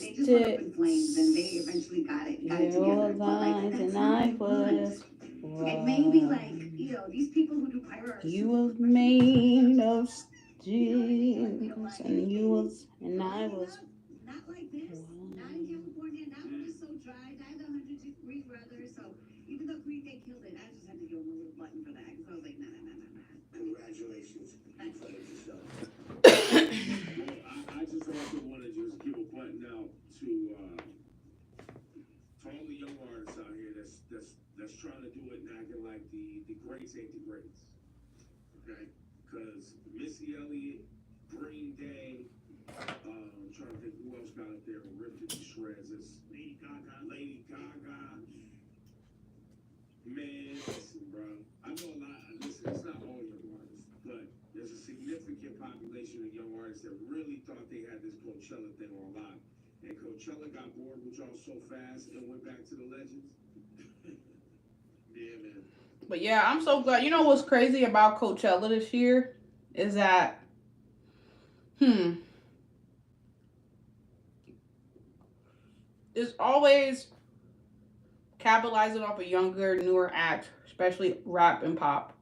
They just went up in flames, and they eventually got it together. But like that's how it was. It may be like, these people who do pyro are You super was professional. They made have of to, steel, and you was, and I growing was. up, not like this. Not in California. Not when it's so dry. Not in the 100-degree weather. So even though Green Day killed it, I just had to give them a little button for that because I was like, nah, nah, nah, nah, nah. Congratulations. Thanks. I just also want to just give a button out to all the young artists out here that's trying to do it and acting like the greats ain't the greats. Okay? Because Missy Elliott, Green Day, trying to think who else got up there and ripped it to shreds. It's Lady Gaga. Lady Gaga. Man, listen, bro. I know a lot. Listen, it's not all young artists, but there's a significant population of young artists that really thought they had this Coachella thing on lock. And Coachella got bored with y'all so fast and went back to the legends. Yeah, man. But yeah, I'm so glad. You know what's crazy about Coachella this year is that, hmm, it's always capitalizing off a younger, newer act, especially rap and pop.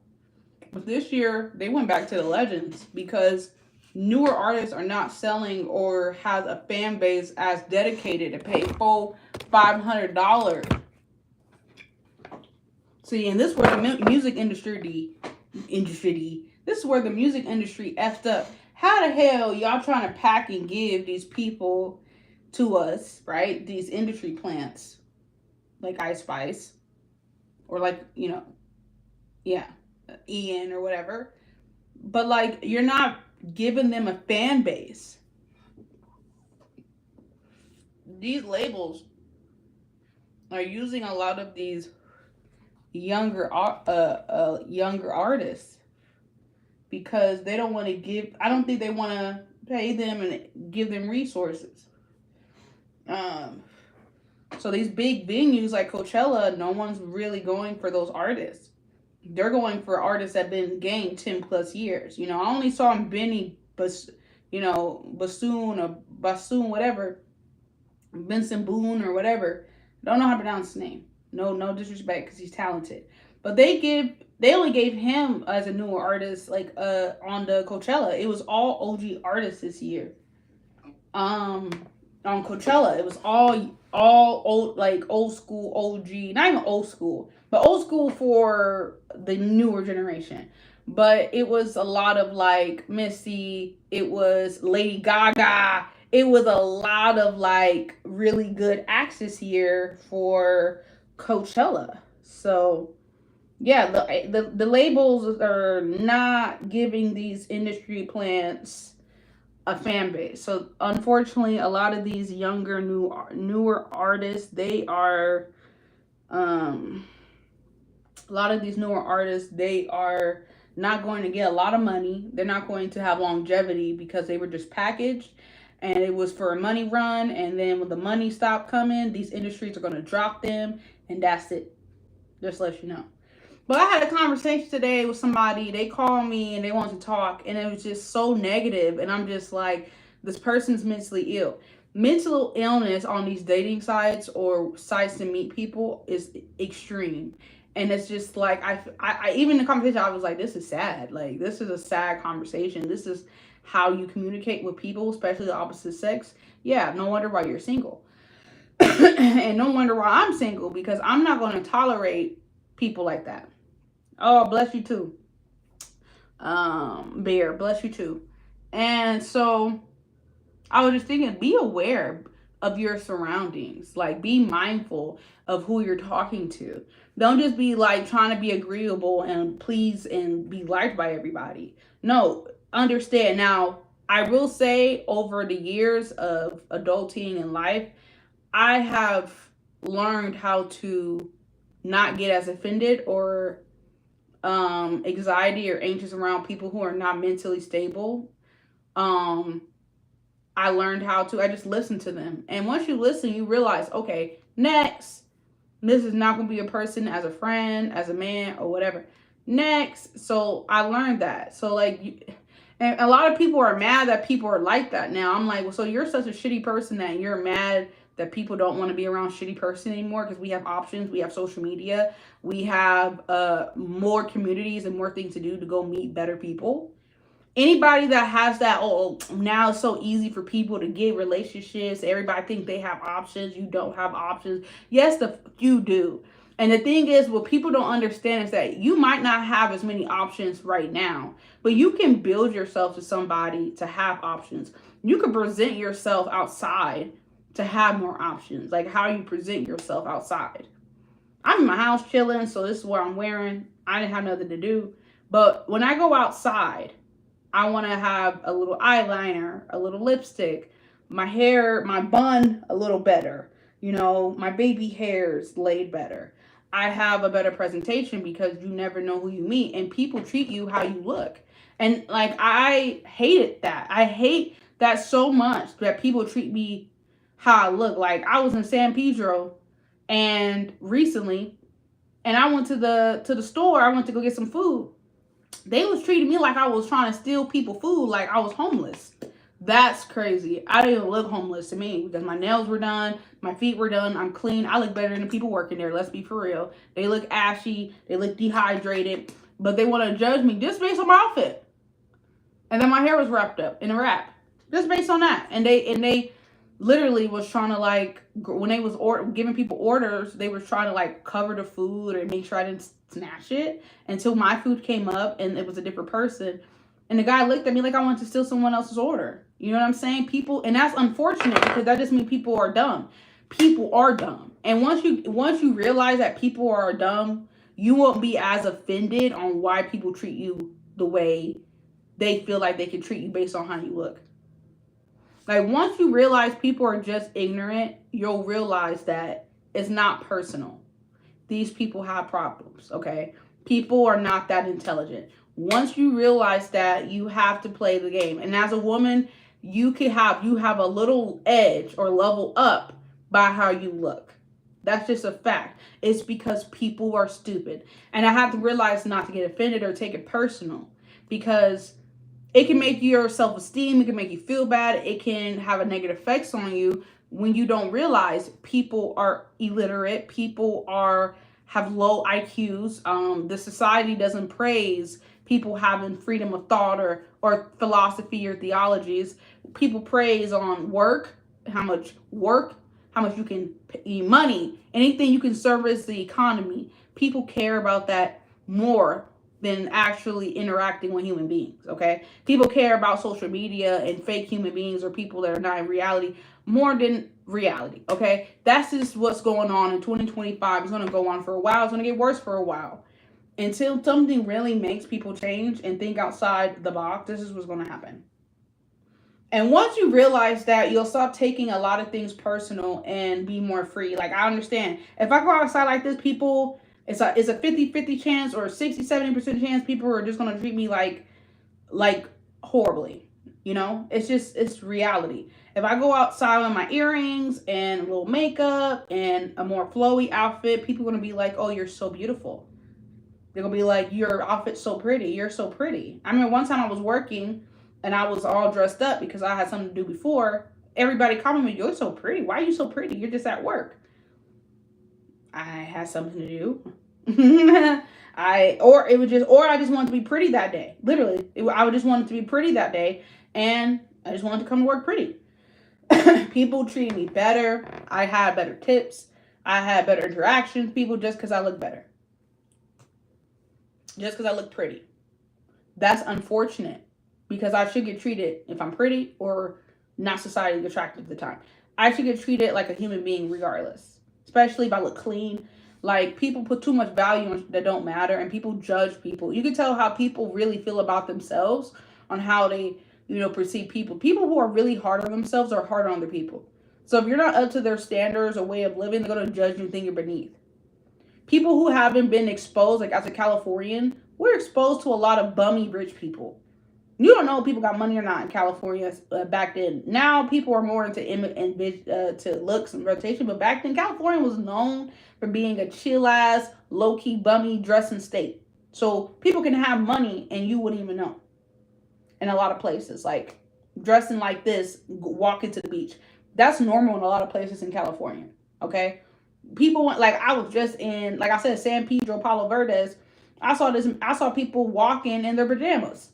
But this year, they went back to the legends because newer artists are not selling or has a fan base as dedicated to pay full $500. See, and this is where the music industry, this is where the music industry effed up. How the hell y'all trying to pack and give these people to us, right? These industry plants like Ice Spice or like, yeah, Ian or whatever. But like you're not giving them a fan base. These labels are using a lot of these younger artists because they don't want to give. I don't think they want to pay them and give them resources. Um, so these big venues like Coachella, no one's really going for those artists. They're going for artists that have been game 10 plus years. I only saw Benny, Bassoon or Bassoon, whatever, Vincent Boone or whatever. Don't know how to pronounce his name. No disrespect because he's talented. But they only gave him as a newer artist like on the Coachella. It was all OG artists this year. Um on Coachella, it was all old, like old school OG, not even old school, but old school for the newer generation. But it was a lot of like Missy, it was Lady Gaga, it was a lot of like really good acts this year for Coachella. So yeah, the labels are not giving these industry plants a fan base. So unfortunately, a lot of these newer artists, they are um a lot of these newer artists, they are not going to get a lot of money. They're not going to have longevity because they were just packaged and it was for a money run, and then when the money stopped coming, these industries are going to drop them, and that's it. Just to let you know. But I had a conversation today with somebody. They called me and they wanted to talk, and it was just so negative. And I'm just like, this person's mentally ill. Mental illness on these dating sites or sites to meet people is extreme. And it's just like, even in the conversation, I was like, this is sad. Like, this is a sad conversation. This is how you communicate with people, especially the opposite sex. Yeah, no wonder why you're single. And no wonder why I'm single because I'm not going to tolerate people like that. Oh, bless you too. Bear, bless you too. And so I was just thinking, be aware of your surroundings. Like, be mindful of who you're talking to. Don't just be like trying to be agreeable and please and be liked by everybody. No, understand. Now, I will say over the years of adulting and life, I have learned how to not get as offended or anxiety or anxious around people who are not mentally stable. Um, I learned how to, I just listen to them. And once you listen, you realize, okay, next, this is not going to be a person as a friend, as a man, or whatever. Next. So I learned that. So, like, And a lot of people are mad that people are like that now. I'm like, well, so you're such a shitty person that you're mad that people don't want to be around shitty person anymore because we have options. We have social media. We have more communities and more things to do to go meet better people. Anybody that has that, oh, now it's so easy for people to get relationships. Everybody think they have options. You don't have options. Yes, you do. And the thing is, what people don't understand is that you might not have as many options right now, but you can build yourself to somebody to have options. You can present yourself outside to have more options, like how you present yourself outside. I'm in my house chilling, so this is what I'm wearing. I didn't have nothing to do. But when I go outside, I want to have a little eyeliner, a little lipstick, my hair, my bun a little better. You know, my baby hairs laid better. I have a better presentation because you never know who you meet and people treat you how you look. And like, I hated that. I hate that so much that people treat me how I look. Like, I was in San Pedro and recently, and I went to the store. I went to go get some food. They was treating me like I was trying to steal people food, like I was homeless. That's crazy. I didn't look homeless to me because my nails were done, my feet were done, I'm clean. I look better than the people working there, let's be for real. They look ashy, they look dehydrated, but they want to judge me just based on my outfit. And then my hair was wrapped up in a wrap, just based on that. And they literally was trying to, like, when they was giving people orders, they were trying to like cover the food or make sure I didn't snatch it until my food came up and it was a different person. And the guy looked at me like I wanted to steal someone else's order. You know what I'm saying? People, and that's unfortunate because that just means people are dumb. People are dumb. And once you realize that people are dumb, you won't be as offended on why people treat you the way they feel like they can treat you based on how you look. Like, once you realize people are just ignorant, you'll realize that it's not personal. These people have problems, okay? People are not that intelligent. Once you realize that, you have to play the game. And as a woman, you have a little edge or level up by how you look. That's just a fact. It's because people are stupid. And I have to realize not to get offended or take it personal, because it can make your self-esteem, it can make you feel bad, it can have a negative effects on you when you don't realize people are illiterate, people have low IQs. The society doesn't praise people having freedom of thought or philosophy or theologies. People praise on work, how much you can pay, money, anything you can service the economy. People care about that more than actually interacting with human beings, okay? People care about social media and fake human beings or people that are not in reality more than reality, okay? That's just what's going on in 2025. It's going to go on for a while. It's going to get worse for a while. Until something really makes people change and think outside the box, this is what's going to happen. And once you realize that, you'll stop taking a lot of things personal and be more free. Like, I understand. If I go outside like this, people... It's a 50-50 chance or a 60-70% chance people are just going to treat me like horribly. You know, it's reality. If I go outside with my earrings and a little makeup and a more flowy outfit, people are going to be like, oh, you're so beautiful. They're going to be like, your outfit's so pretty. You're so pretty. I mean, one time I was working and I was all dressed up because I had something to do before. Everybody complimented me, you're so pretty. Why are you so pretty? You're just at work. I had something to do. I just wanted to be pretty that day. Literally, I just wanted to be pretty that day, and I just wanted to come to work pretty. People treated me better. I had better tips. I had better interactions. People just because I look better. Just because I look pretty. That's unfortunate because I should get treated if I'm pretty or not societally attractive at the time. I should get treated like a human being regardless. Especially if I look clean. Like, people put too much value on that don't matter, and people judge people. You can tell how people really feel about themselves on how they, perceive people. People who are really hard on themselves are hard on other people. So if you're not up to their standards or way of living, they're going to judge you and think you're beneath. People who haven't been exposed, like as a Californian, we're exposed to a lot of bummy rich people. You don't know if people got money or not in California back then. Now people are more into looks and rotation, but back then California was known for being a chill ass, low key, bummy dressing state. So people can have money and you wouldn't even know. in a lot of places. Like dressing like this, walking to the beach. That's normal in a lot of places in California. Okay. People went, like, I was just in, like I said, San Pedro, Palo Verdes. I saw people walking in their pajamas.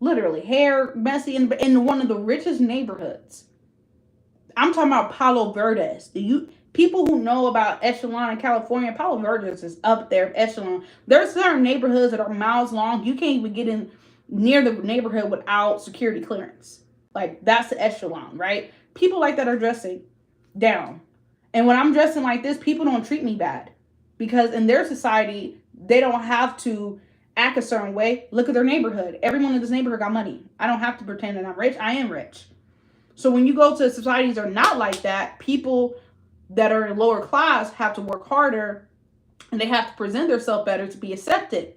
Literally, hair messy in one of the richest neighborhoods. I'm talking about Palo Verdes. People who know about Echelon in California, Palo Verdes is up there, Echelon. There's certain neighborhoods that are miles long. You can't even get in near the neighborhood without security clearance. Like, that's the Echelon, right? People like that are dressing down. And when I'm dressing like this, people don't treat me bad. Because in their society, they don't have to act a certain way. Look at their neighborhood. Everyone in this neighborhood got money. I don't have to pretend that I'm rich. I am rich. So when you go to societies that are not like that, people that are in lower class have to work harder and they have to present themselves better to be accepted.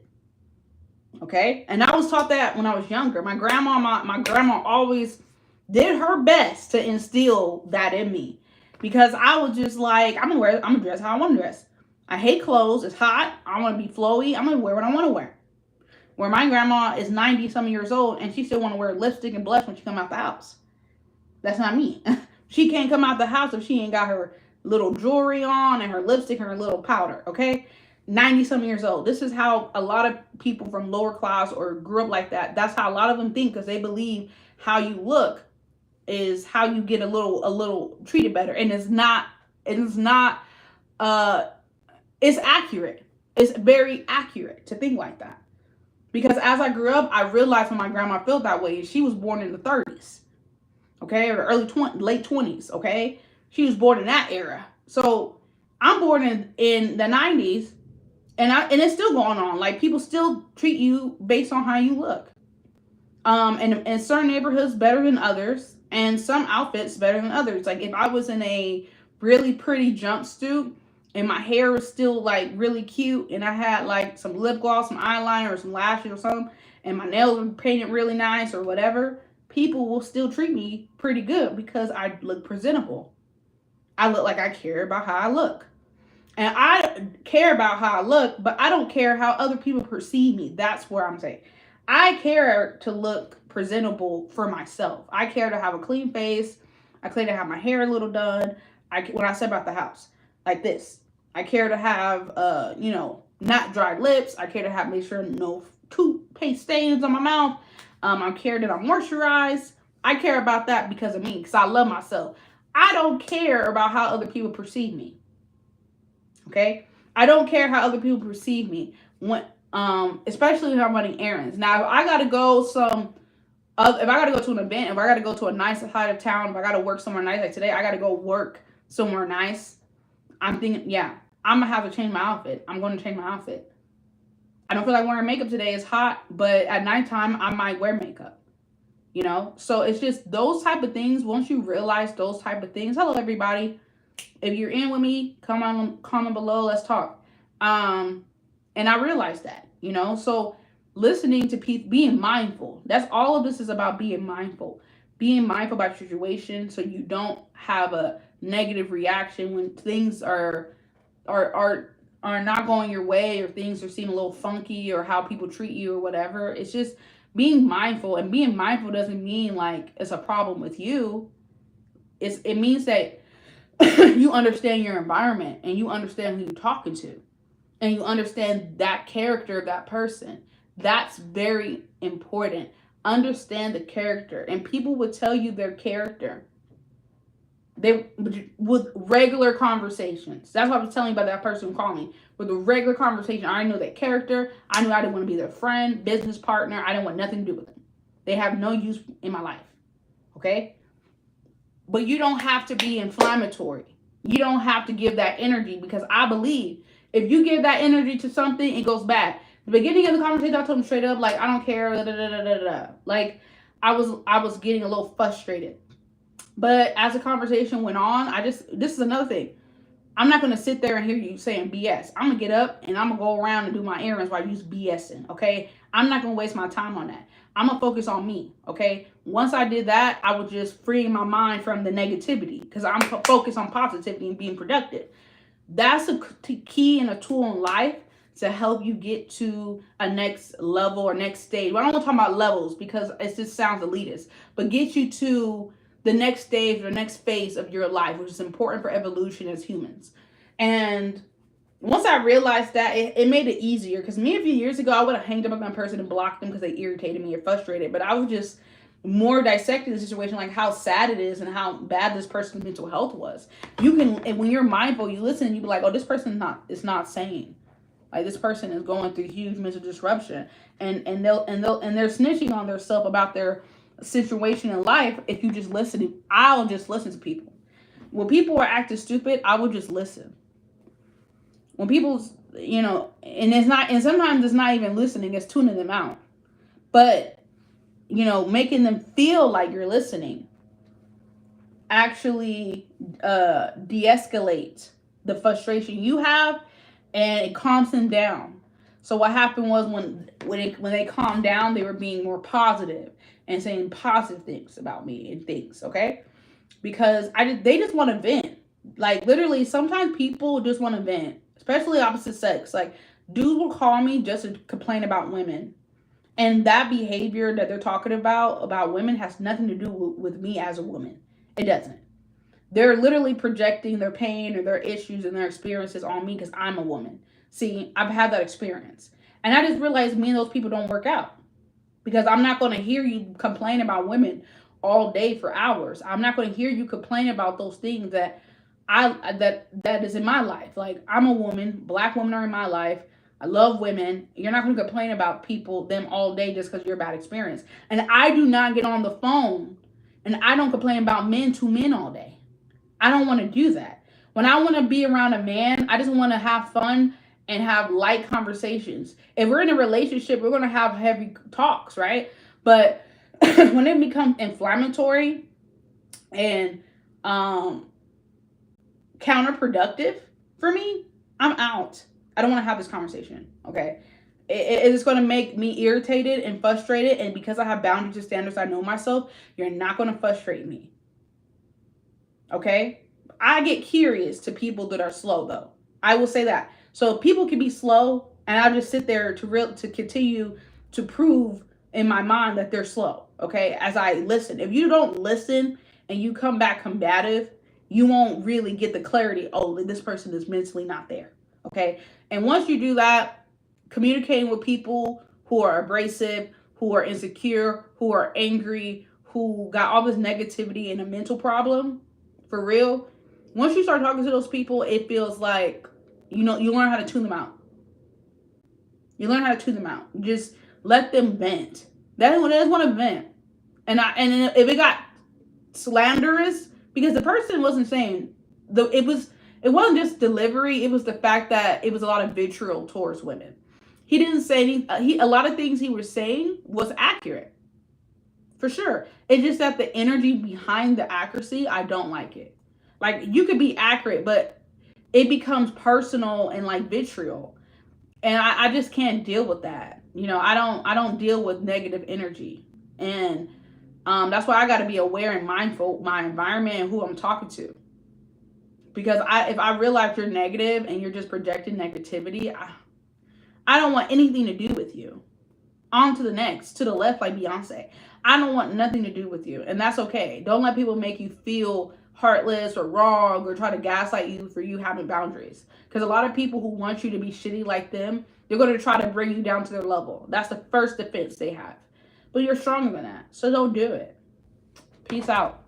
Okay? And I was taught that when I was younger. My grandma always did her best to instill that in me. Because I was just like, I'm gonna dress how I want to dress. I hate clothes. It's hot. I want to be flowy. I'm gonna wear what I want to wear. Where my grandma is 90 some years old and she still want to wear lipstick and blush when she come out the house. That's not me. She can't come out the house if she ain't got her little jewelry on and her lipstick and her little powder. Okay, 90 some years old. This is how a lot of people from lower class or grew up like that. That's how a lot of them think, because they believe how you look is how you get a little treated better. And it's accurate. It's very accurate to think like that. Because as I grew up, I realized when my grandma felt that way. She was born in the 30s, okay, or late 20s, okay. She was born in that era. So I'm born in the 90s, and it's still going on. Like, people still treat you based on how you look. And certain neighborhoods better than others, and some outfits better than others. Like, if I was in a really pretty jumpsuit and my hair was still like really cute, and I had like some lip gloss, some eyeliner, or some lashes or something, and my nails were painted really nice or whatever, people will still treat me pretty good because I look presentable. I look like I care about how I look. And I care about how I look, but I don't care how other people perceive me. That's where I'm saying. I care to look presentable for myself. I care to have a clean face. I care to have my hair a little done. When I step out the house, like this. I care to have, not dry lips. I care to make sure no toothpaste stains on my mouth. I care that I'm moisturized. I care about that because of me, because I love myself. I don't care about how other people perceive me. Okay? I don't care how other people perceive me, when, especially when I'm running errands. Now, if I gotta go to an event, if I gotta go to a nice side of town, if I gotta work somewhere nice, like today, I gotta go work somewhere nice. I'm thinking, yeah, I'm gonna have to change my outfit. I'm going to change my outfit. I don't feel like wearing makeup today. It's hot, but at nighttime, I might wear makeup. So it's just those type of things. Once you realize those type of things, hello everybody. If you're in with me, comment below. Let's talk. And I realized that, so listening to people, being mindful. That's all of this is about, being mindful. Being mindful about your situation so you don't have a negative reaction when things are not going your way, or things are seeming a little funky, or how people treat you or whatever. It's just being mindful. And being mindful doesn't mean like it's a problem with you. It means that you understand your environment, and you understand who you're talking to, and you understand that character of that person. That's very important. Understand the character. And people would tell you their character with regular conversations. That's what I was telling you about that person who called me. With a regular conversation, I knew their character. I knew I didn't want to be their friend, business partner. I didn't want nothing to do with them. They have no use in my life. Okay? But you don't have to be inflammatory. You don't have to give that energy, because I believe if you give that energy to something, it goes bad. The beginning of the conversation, I told him straight up, like, I don't care. Like, I was getting a little frustrated. But as the conversation went on, this is another thing. I'm not going to sit there and hear you saying BS. I'm going to get up and I'm going to go around and do my errands while you BSing, okay? I'm not going to waste my time on that. I'm going to focus on me, okay? Once I did that, I was just freeing my mind from the negativity, because I'm focused on positivity and being productive. That's a key and a tool in life to help you get to a next level or next stage. Well, I don't want to talk about levels because it just sounds elitist, but get you to the next stage or the next phase of your life, which is important for evolution as humans. And once I realized that, it made it easier. Because me, a few years ago, I would have hanged up on that person and blocked them because they irritated me or frustrated. But I was just more dissecting the situation, like how sad it is and how bad this person's mental health was. You can, and when you're mindful, you listen and you be like, oh, this person is not sane. Like, this person is going through huge mental disruption, and they're snitching on themselves about their situation in life. If you just listen, I'll just listen to people. When people are acting stupid, I will just listen. When people's, and sometimes it's not even listening, it's tuning them out. But, making them feel like you're listening actually de-escalate the frustration you have, and it calms them down. So what happened was when they calmed down, they were being more positive and saying positive things about me and things, okay? Because they just want to vent. Like, literally, sometimes people just want to vent, especially opposite sex. Like, dudes will call me just to complain about women. And that behavior that they're talking about women has nothing to do with me as a woman. It doesn't. They're literally projecting their pain or their issues and their experiences on me because I'm a woman. See, I've had that experience. And I just realized me and those people don't work out. Because I'm not going to hear you complain about women all day for hours. I'm not going to hear you complain about those things that is in my life. Like, I'm a woman, black women are in my life. I love women. You're not going to complain about them all day just because you're a bad experience. And I do not get on the phone and I don't complain about men to men all day. I don't want to do that. When I want to be around a man, I just want to have fun and have light conversations. If we're in a relationship, we're going to have heavy talks, right? But when it becomes inflammatory and counterproductive for me, I'm out. I don't want to have this conversation, okay? It is going to make me irritated and frustrated, and because I have boundaries and standards, I know myself, you're not going to frustrate me, okay? I get curious to people that are slow, though. I will say that. So people can be slow, and I'll just sit there to continue to prove in my mind that they're slow, okay, as I listen. If you don't listen and you come back combative, you won't really get the clarity, oh, this person is mentally not there, okay? And once you do that, communicating with people who are abrasive, who are insecure, who are angry, who got all this negativity and a mental problem, for real, once you start talking to those people, it feels like, you learn how to tune them out. You learn how to tune them out. Just let them vent. They just want to vent. And if it got slanderous, because the person wasn't saying, it wasn't just delivery, it was the fact that it was a lot of vitriol towards women. He didn't say any, a lot of things he was saying was accurate. For sure. It's just that the energy behind the accuracy, I don't like it. Like, you could be accurate, but it becomes personal and like vitriol. And I just can't deal with that. I don't deal with negative energy. And that's why I got to be aware and mindful of my environment and who I'm talking to. Because if I realize you're negative and you're just projecting negativity, I don't want anything to do with you. On to the next, to the left, like Beyonce. I don't want nothing to do with you. And that's okay. Don't let people make you feel heartless or wrong or try to gaslight you for you having boundaries. Because a lot of people who want you to be shitty like them, they're going to try to bring you down to their level. That's the first defense they have. But you're stronger than that. So don't do it. Peace out.